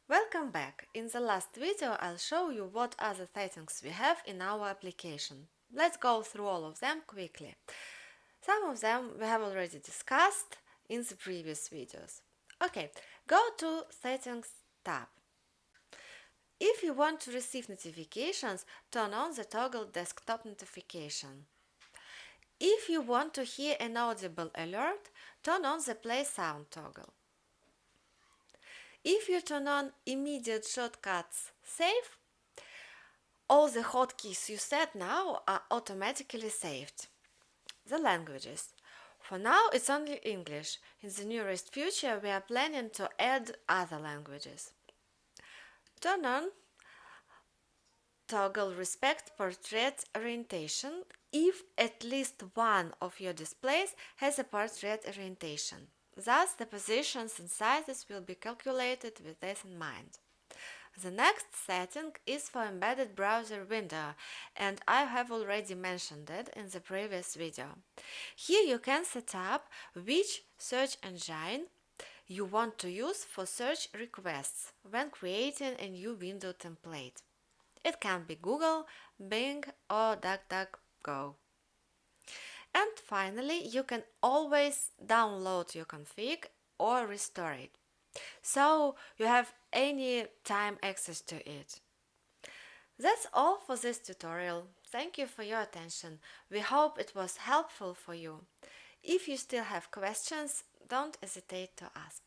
Welcome back. In the last video I'll show you what other settings we have in our application. Let's go through all of them quickly. Some of them we have already discussed in the previous videos. Okay, go to Settings tab. If you want to receive notifications, turn on the toggle Desktop Notification. If you want to hear an audible alert, turn on the Play Sound toggle. If you turn on Immediate Shortcuts Save, all the hotkeys you set now are automatically saved. The languages. For now it's only English. In the nearest future we are planning to add other languages. Turn on Toggle Respect Portrait Orientation if at least one of your displays has a portrait orientation. Thus, the positions and sizes will be calculated with this in mind. The next setting is for embedded browser window, and I have already mentioned it in the previous video. Here you can set up which search engine you want to use for search requests when creating a new window template. It can be Google, Bing, or DuckDuckGo. And finally, you can always download your config or restore it, so you have any time access to it. That's all for this tutorial. Thank you for your attention. We hope it was helpful for you. If you still have questions, don't hesitate to ask.